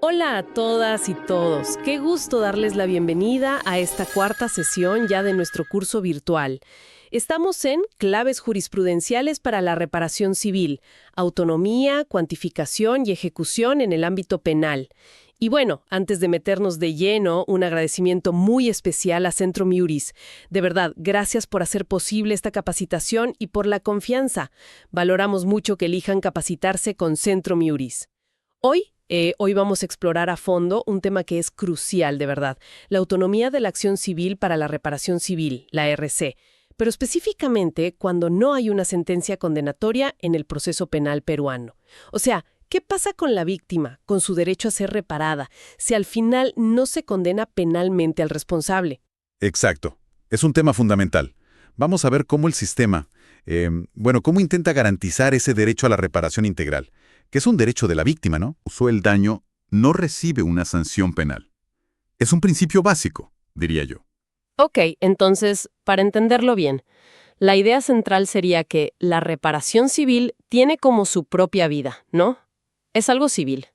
Hola a todas y todos. Qué gusto darles la bienvenida a esta cuarta sesión ya de nuestro curso virtual. Estamos en Claves jurisprudenciales para la reparación civil, autonomía, cuantificación y ejecución en el ámbito penal. Y bueno, antes de meternos de lleno, un agradecimiento muy especial a Centro Miuris. De verdad, gracias por hacer posible esta capacitación y por la confianza. Valoramos mucho que elijan capacitarse con Centro Miuris. Hoy vamos a explorar a fondo un tema que es crucial, de verdad, la autonomía de la acción civil para la reparación civil, la RC, pero específicamente cuando no hay una sentencia condenatoria en el proceso penal peruano. O sea, ¿qué pasa con la víctima, con su derecho a ser reparada, si al final no se condena penalmente al responsable? Exacto. Es un tema fundamental. Vamos a ver cómo el sistema, cómo intenta garantizar ese derecho a la reparación integral, que es un derecho de la víctima, ¿no? Causó el daño, no recibe una sanción penal. Es un principio básico, diría yo. Ok, entonces, para entenderlo bien, la idea central sería que la reparación civil tiene como su propia vida, ¿no? Es algo civil,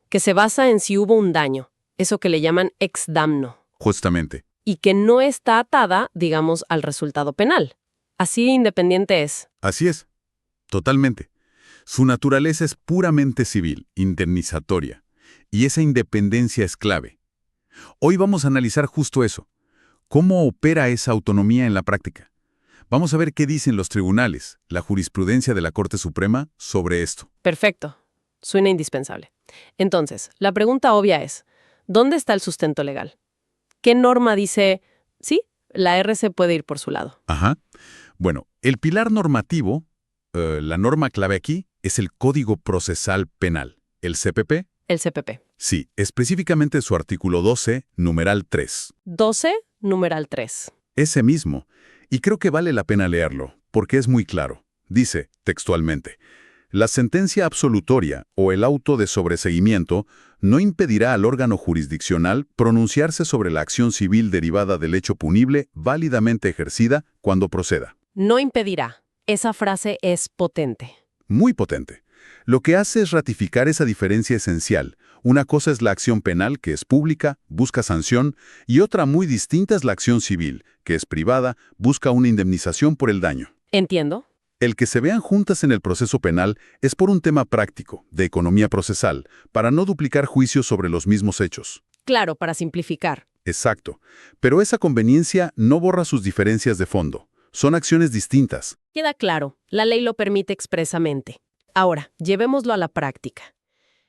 que se basa en si hubo un daño, eso que le llaman ex damno, Justamente. y que no está atada, digamos, al resultado penal. Así de independiente es. Así es. Totalmente. Su naturaleza es puramente civil, indemnizatoria, y esa independencia es clave. Hoy vamos a analizar justo eso. ¿Cómo opera esa autonomía en la práctica? Vamos a ver qué dicen los tribunales, la jurisprudencia de la Corte Suprema sobre esto. Perfecto. Suena indispensable. Entonces, la pregunta obvia es, ¿dónde está el sustento legal? ¿Qué norma dice, sí, la RC puede ir por su lado? Ajá. Bueno, el pilar normativo, la norma clave aquí, es el Código Procesal Penal, el CPP. El CPP. Sí, específicamente su artículo 12, numeral 3. 12, numeral 3. Ese mismo. Y creo que vale la pena leerlo, porque es muy claro. Dice, textualmente, la sentencia absolutoria o el auto de sobreseguimiento no impedirá al órgano jurisdiccional pronunciarse sobre la acción civil derivada del hecho punible válidamente ejercida cuando proceda. No impedirá. Esa frase es potente. Muy potente. Lo que hace es ratificar esa diferencia esencial. Una cosa es la acción penal, que es pública, busca sanción, y otra muy distinta es la acción civil, que es privada, busca una indemnización por el daño. ¿Entiendo? El que se vean juntas en el proceso penal es por un tema práctico, de economía procesal, para no duplicar juicios sobre los mismos hechos. Claro, para simplificar. Exacto. Pero esa conveniencia no borra sus diferencias de fondo. Son acciones distintas. Queda claro, la ley lo permite expresamente. Ahora, llevémoslo a la práctica.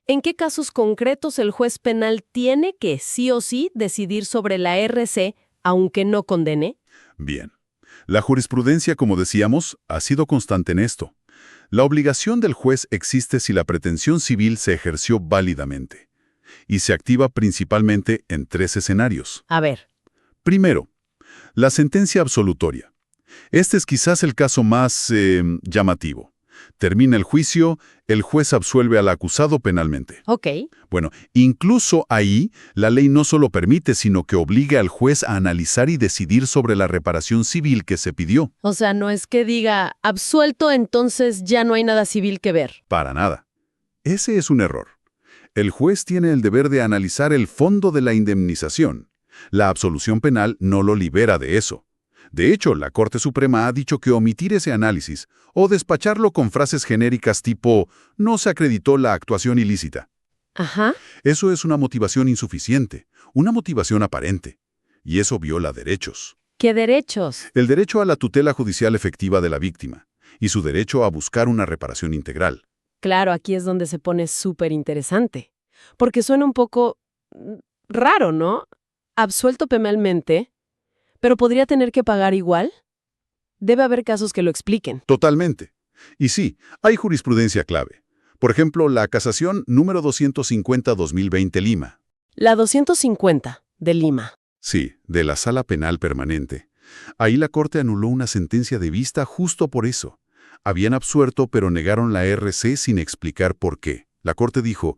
¿En qué casos concretos el juez penal tiene que sí o sí decidir sobre la RC aunque no condene? Bien. La jurisprudencia, como decíamos, ha sido constante en esto. La obligación del juez existe si la pretensión civil se ejerció válidamente y se activa principalmente en 3 escenarios. A ver. Primero, la sentencia absolutoria. Este es quizás el caso más llamativo. Termina el juicio, el juez absuelve al acusado penalmente. Ok. Bueno, incluso ahí, la ley no solo permite, sino que obliga al juez a analizar y decidir sobre la reparación civil que se pidió. O sea, no es que diga, absuelto, entonces ya no hay nada civil que ver. Para nada. Ese es un error. El juez tiene el deber de analizar el fondo de la indemnización. La absolución penal no lo libera de eso. De hecho, la Corte Suprema ha dicho que omitir ese análisis o despacharlo con frases genéricas tipo «no se acreditó la actuación ilícita». Ajá. Eso es una motivación insuficiente, una motivación aparente. Y eso viola derechos. ¿Qué derechos? El derecho a la tutela judicial efectiva de la víctima y su derecho a buscar una reparación integral. Claro, aquí es donde se pone súper interesante. Porque suena un poco raro, ¿no? Absuelto penalmente, pero podría tener que pagar igual. Debe haber casos que lo expliquen. Totalmente. Y sí, hay jurisprudencia clave. Por ejemplo, la casación número 250-2020 Lima. La 250 de Lima. Sí, de la Sala Penal Permanente. Ahí la Corte anuló una sentencia de vista justo por eso. Habían absuelto, pero negaron la RC sin explicar por qué. La Corte dijo,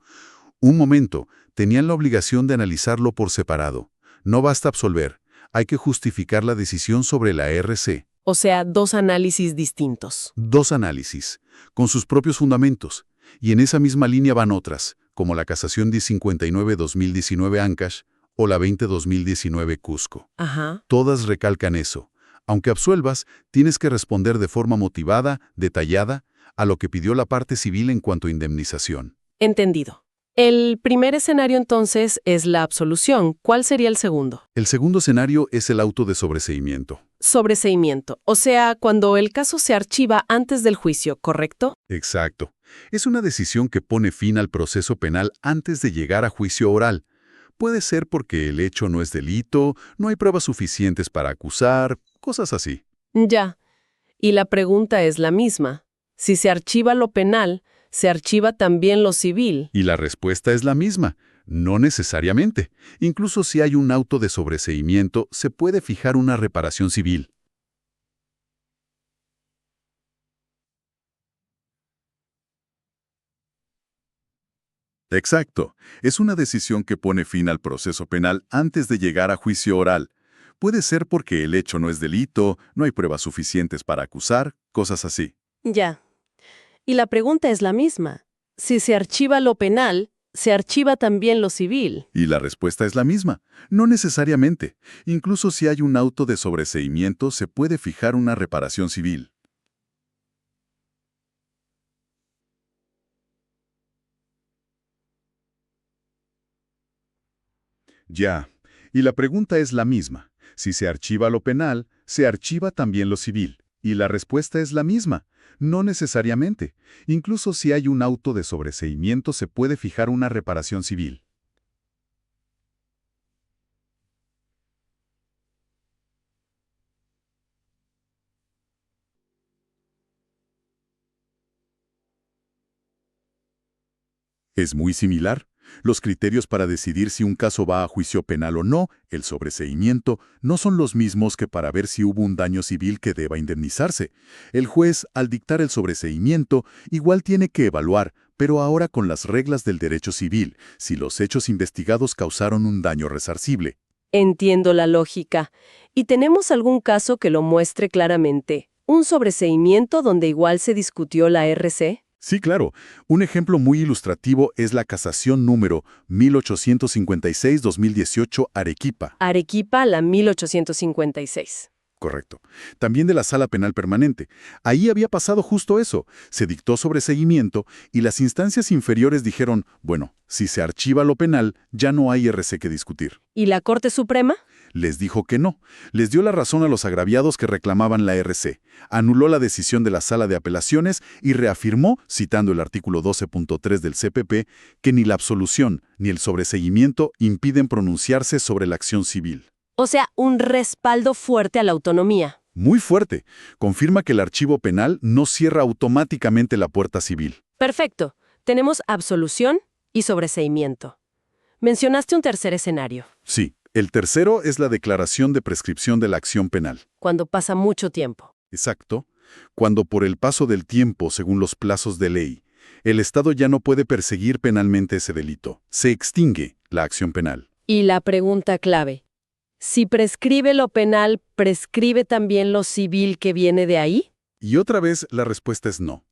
un momento, tenían la obligación de analizarlo por separado. No basta absolver, hay que justificar la decisión sobre la RC. O sea, 2 análisis distintos. 2 análisis, con sus propios fundamentos. Y en esa misma línea van otras, como la casación 1059-2019 Ancash o la 20-2019 Cusco. Ajá. Todas recalcan eso. Aunque absuelvas, tienes que responder de forma motivada, detallada, a lo que pidió la parte civil en cuanto a indemnización. Entendido. El primer escenario entonces es la absolución. ¿Cuál sería el segundo? El segundo escenario es el auto de sobreseimiento. Sobreseimiento, o sea, cuando el caso se archiva antes del juicio, ¿correcto? Exacto. Es una decisión que pone fin al proceso penal antes de llegar a juicio oral. Puede ser porque el hecho no es delito, no hay pruebas suficientes para acusar, cosas así. Ya. Y la pregunta es la misma. Si se archiva lo penal, ¿se archiva también lo civil? Y la respuesta es la misma. No necesariamente. Incluso si hay un auto de sobreseimiento, se puede fijar una reparación civil. Exacto. Es una decisión que pone fin al proceso penal antes de llegar a juicio oral. Puede ser porque el hecho no es delito, no hay pruebas suficientes para acusar, cosas así. Ya. Y la pregunta es la misma. Si se archiva lo penal, ¿se archiva también lo civil? Y la respuesta es la misma. No necesariamente. Incluso si hay un auto de sobreseimiento, se puede fijar una reparación civil. Ya. Y la pregunta es la misma. Si se archiva lo penal, ¿se archiva también lo civil? Y la respuesta es la misma. No necesariamente. Incluso si hay un auto de sobreseimiento, se puede fijar una reparación civil. Es muy similar. Los criterios para decidir si un caso va a juicio penal o no, el sobreseimiento, no son los mismos que para ver si hubo un daño civil que deba indemnizarse. El juez, al dictar el sobreseimiento, igual tiene que evaluar, pero ahora con las reglas del derecho civil, si los hechos investigados causaron un daño resarcible. Entiendo la lógica. ¿Y tenemos algún caso que lo muestre claramente? ¿Un sobreseimiento donde igual se discutió la RC? Sí, claro. Un ejemplo muy ilustrativo es la casación número 1856-2018 Arequipa. Arequipa, la 1856. Correcto. También de la Sala Penal Permanente. Ahí había pasado justo eso. Se dictó sobreseimiento y las instancias inferiores dijeron, bueno, si se archiva lo penal, ya no hay RC que discutir. ¿Y la Corte Suprema? Les dijo que no. Les dio la razón a los agraviados que reclamaban la RC. Anuló la decisión de la Sala de Apelaciones y reafirmó, citando el artículo 12.3 del CPP, que ni la absolución ni el sobreseimiento impiden pronunciarse sobre la acción civil. O sea, un respaldo fuerte a la autonomía. Muy fuerte. Confirma que el archivo penal no cierra automáticamente la puerta civil. Perfecto. Tenemos absolución y sobreseimiento. Mencionaste un tercer escenario. Sí. El tercero es la declaración de prescripción de la acción penal. Cuando pasa mucho tiempo. Exacto. Cuando por el paso del tiempo, según los plazos de ley, el Estado ya no puede perseguir penalmente ese delito. Se extingue la acción penal. Y la pregunta clave. Si prescribe lo penal, ¿prescribe también lo civil que viene de ahí? Y otra vez la respuesta es no.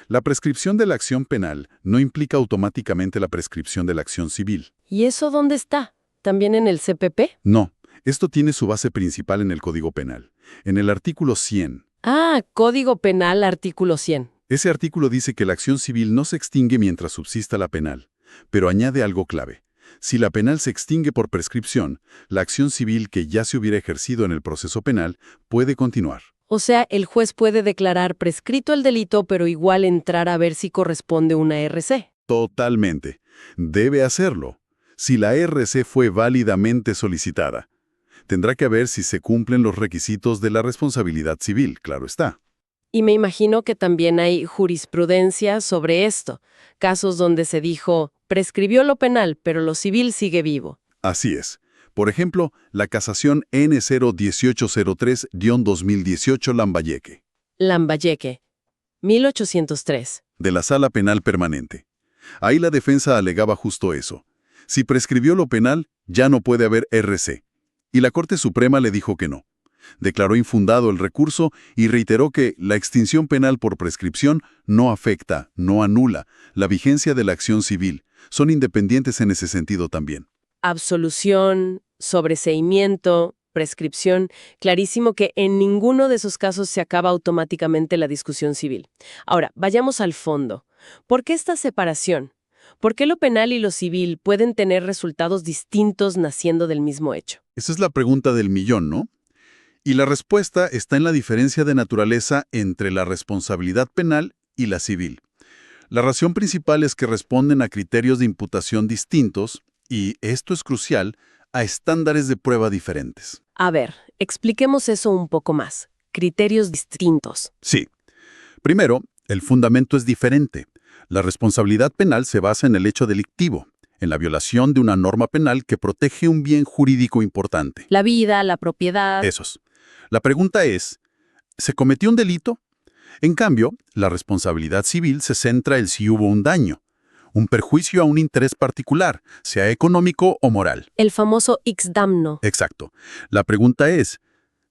La prescripción de la acción penal no implica automáticamente la prescripción de la acción civil. ¿Y eso dónde está? ¿También en el CPP? No. Esto tiene su base principal en el Código Penal, en el artículo 100. Ah, Código Penal, artículo 100. Ese artículo dice que la acción civil no se extingue mientras subsista la penal, pero añade algo clave. Si la penal se extingue por prescripción, la acción civil que ya se hubiera ejercido en el proceso penal puede continuar. O sea, el juez puede declarar prescrito el delito, pero igual entrar a ver si corresponde una RC. Totalmente. Debe hacerlo. Si la RC fue válidamente solicitada. Tendrá que ver si se cumplen los requisitos de la responsabilidad civil, claro está. Y me imagino que también hay jurisprudencia sobre esto. Casos donde se dijo, prescribió lo penal, pero lo civil sigue vivo. Así es. Por ejemplo, la casación N01803-2018 Lambayeque. Lambayeque, 1803. De la Sala Penal Permanente. Ahí la defensa alegaba justo eso. Si prescribió lo penal, ya no puede haber RC. Y la Corte Suprema le dijo que no. Declaró infundado el recurso y reiteró que la extinción penal por prescripción no afecta, no anula, la vigencia de la acción civil. Son independientes en ese sentido también. Absolución, sobreseimiento, prescripción, clarísimo que en ninguno de esos casos se acaba automáticamente la discusión civil. Ahora, vayamos al fondo. ¿Por qué esta separación? ¿Por qué lo penal y lo civil pueden tener resultados distintos naciendo del mismo hecho? Esa es la pregunta del millón, ¿no? Y la respuesta está en la diferencia de naturaleza entre la responsabilidad penal y la civil. La razón principal es que responden a criterios de imputación distintos y, esto es crucial, a estándares de prueba diferentes. A ver, expliquemos eso un poco más. Criterios distintos. Sí. Primero, el fundamento es diferente. La responsabilidad penal se basa en el hecho delictivo, en la violación de una norma penal que protege un bien jurídico importante. La vida, la propiedad. Esos. La pregunta es, ¿se cometió un delito? En cambio, la responsabilidad civil se centra en si hubo un daño, un perjuicio a un interés particular, sea económico o moral. El famoso ex damno. Exacto. La pregunta es,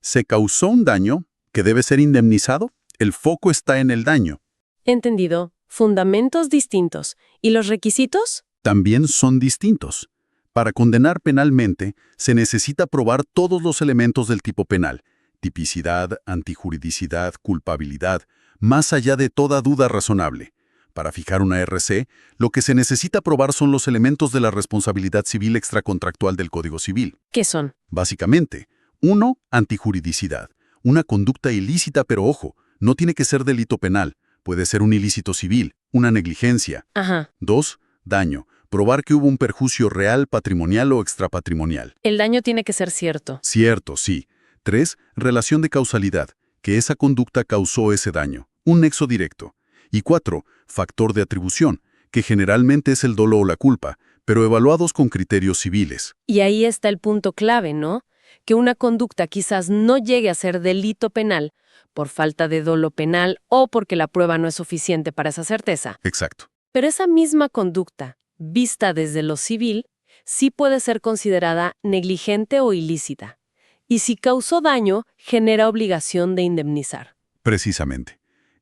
¿se causó un daño que debe ser indemnizado? El foco está en el daño. Entendido. Fundamentos distintos. ¿Y los requisitos? También son distintos. Para condenar penalmente, se necesita probar todos los elementos del tipo penal: tipicidad, antijuridicidad, culpabilidad, más allá de toda duda razonable. Para fijar una RC, lo que se necesita probar son los elementos de la responsabilidad civil extracontractual del Código Civil. ¿Qué son? Básicamente, 1. Antijuridicidad. Una conducta ilícita, pero ojo, no tiene que ser delito penal. Puede ser un ilícito civil, una negligencia. Ajá. 2. Daño. Probar que hubo un perjuicio real, patrimonial o extrapatrimonial. El daño tiene que ser cierto. Cierto, sí. 3. Relación de causalidad. Que esa conducta causó ese daño. Un nexo directo. Y 4. Factor de atribución, que generalmente es el dolo o la culpa, pero evaluados con criterios civiles. Y ahí está el punto clave, ¿no? Que una conducta quizás no llegue a ser delito penal por falta de dolo penal o porque la prueba no es suficiente para esa certeza. Exacto. Pero esa misma conducta, vista desde lo civil, sí puede ser considerada negligente o ilícita. Y si causó daño, genera obligación de indemnizar. Precisamente.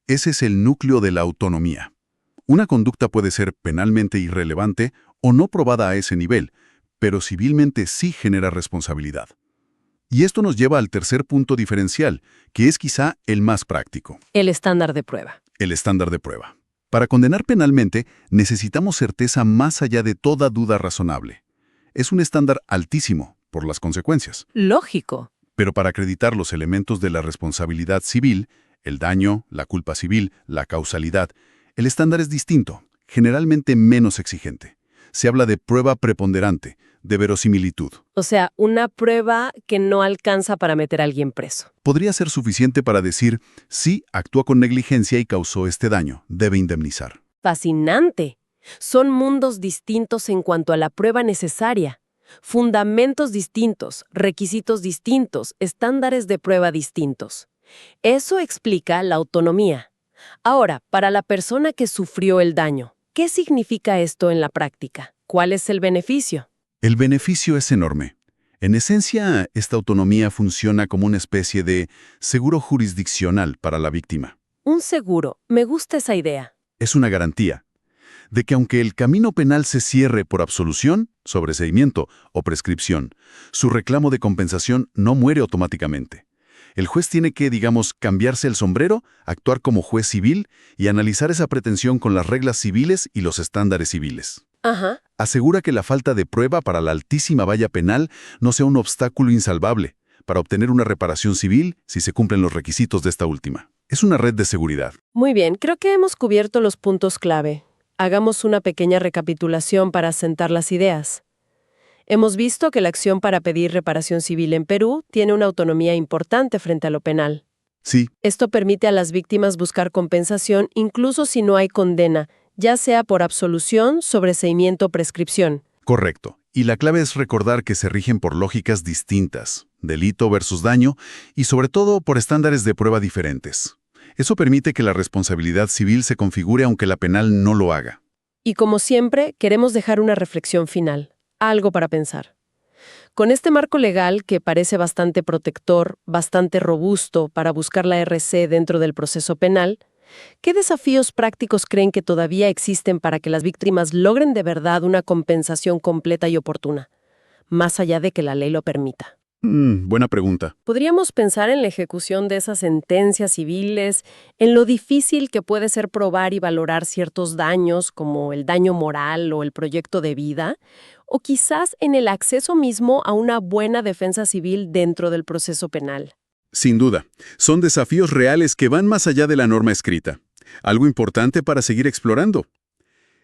Ese es el núcleo de la autonomía. Una conducta puede ser penalmente irrelevante o no probada a ese nivel, pero civilmente sí genera responsabilidad. Y esto nos lleva al tercer punto diferencial, que es quizá el más práctico. El estándar de prueba. El estándar de prueba. Para condenar penalmente, necesitamos certeza más allá de toda duda razonable. Es un estándar altísimo, por las consecuencias. Lógico. Pero para acreditar los elementos de la responsabilidad civil, el daño, la culpa civil, la causalidad, el estándar es distinto, generalmente menos exigente. Se habla de prueba preponderante, de verosimilitud. O sea, una prueba que no alcanza para meter a alguien preso. Podría ser suficiente para decir, sí, actuó con negligencia y causó este daño, debe indemnizar. Fascinante. Son mundos distintos en cuanto a la prueba necesaria. Fundamentos distintos, requisitos distintos, estándares de prueba distintos. Eso explica la autonomía. Ahora, para la persona que sufrió el daño, ¿qué significa esto en la práctica? ¿Cuál es el beneficio? El beneficio es enorme. En esencia, esta autonomía funciona como una especie de seguro jurisdiccional para la víctima. Un seguro. Me gusta esa idea. Es una garantía de que aunque el camino penal se cierre por absolución, sobreseimiento o prescripción, su reclamo de compensación no muere automáticamente. El juez tiene que, digamos, cambiarse el sombrero, actuar como juez civil y analizar esa pretensión con las reglas civiles y los estándares civiles. Ajá. Asegura que la falta de prueba para la altísima valla penal no sea un obstáculo insalvable para obtener una reparación civil si se cumplen los requisitos de esta última. Es una red de seguridad. Muy bien, creo que hemos cubierto los puntos clave. Hagamos una pequeña recapitulación para asentar las ideas. Hemos visto que la acción para pedir reparación civil en Perú tiene una autonomía importante frente a lo penal. Sí, Esto permite a las víctimas buscar compensación incluso si no hay condena, ya sea por absolución, sobreseimiento o prescripción. correcto. Y la clave es recordar que se rigen por lógicas distintas, delito versus daño, y sobre todo por estándares de prueba diferentes. Eso permite que la responsabilidad civil se configure aunque la penal no lo haga. Y como siempre, queremos dejar una reflexión final, algo para pensar. Con este marco legal que parece bastante protector, bastante robusto para buscar la RC dentro del proceso penal, ¿qué desafíos prácticos creen que todavía existen para que las víctimas logren de verdad una compensación completa y oportuna, más allá de que la ley lo permita? Buena pregunta. Podríamos pensar en la ejecución de esas sentencias civiles, en lo difícil que puede ser probar y valorar ciertos daños, como el daño moral o el proyecto de vida, o quizás en el acceso mismo a una buena defensa civil dentro del proceso penal. Sin duda, son desafíos reales que van más allá de la norma escrita. Algo importante para seguir explorando.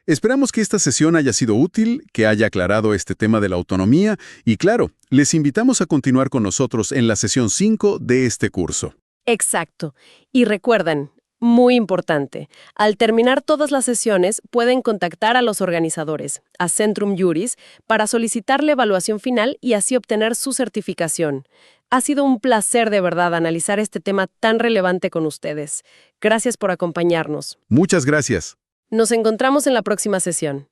Esperamos que esta sesión haya sido útil, que haya aclarado este tema de la autonomía y, claro, les invitamos a continuar con nosotros en la sesión 5 de este curso. Exacto. Y recuerden, muy importante, al terminar todas las sesiones pueden contactar a los organizadores, a Centrum Juris, para solicitar la evaluación final y así obtener su certificación. Ha sido un placer de verdad analizar este tema tan relevante con ustedes. Gracias por acompañarnos. Muchas gracias. Nos encontramos en la próxima sesión.